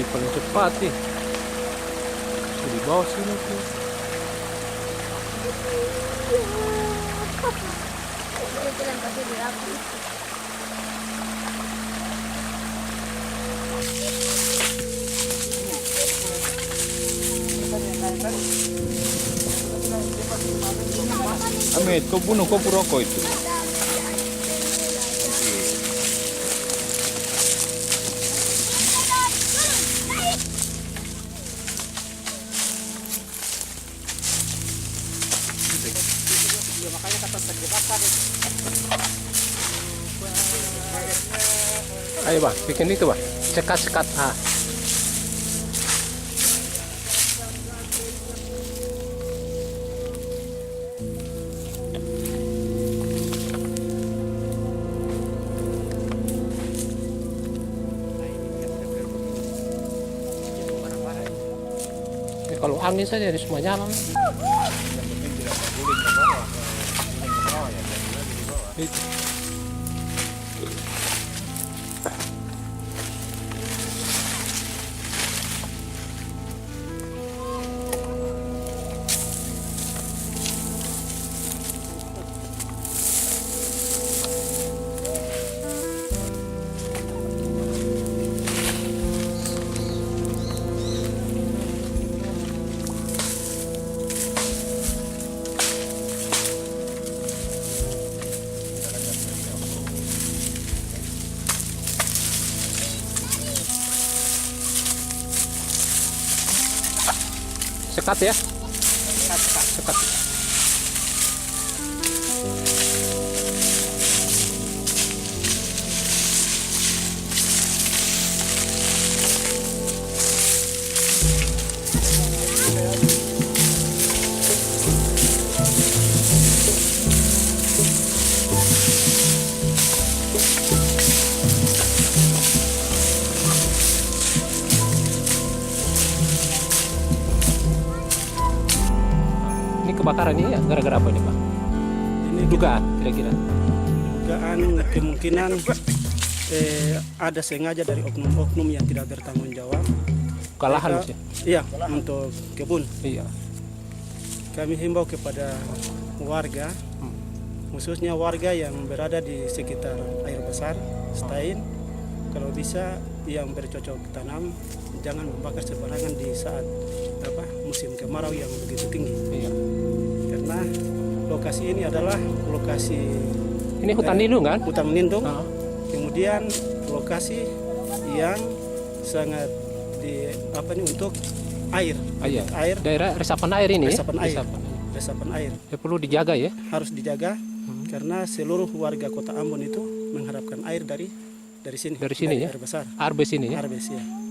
Wih, paling cepat nih. Di bawah sini tuh. Amit, kau bunuh kau rokok itu. Makanya kata terjebakkan. Ayo bang, bikin itu bang. Sekat-sekat. Ah. Ya, kalau angin saja di semua jalan. Sekat ya? Sekat. Ini kebakaran ini ya gara-gara apa ini Pak? Ini Dugaan kira-kira? dugaan kemungkinan ada sengaja dari oknum-oknum yang tidak bertanggung jawab. Kalahan Mereka- maksudnya? Iya, untuk kebun. Iya. Kami himbau kepada warga, khususnya warga yang berada di sekitar air besar, Stain, kalau bisa yang bercocok tanam jangan membakar sembarangan di saat musim kemarau yang begitu tinggi. Iya. Karena lokasi ini adalah lokasi Ini hutan lindung kan? hutan lindung, Ah. kemudian lokasi yang sangat untuk air, Iya. air, Daerah resapan air ini. resapan ya? air, resapan air Ya, perlu dijaga ya. harus dijaga karena seluruh warga Kota Ambon itu mengharapkan air dari sini, Dari sini ya? air besar, Arbes ini ya. Arbes ya.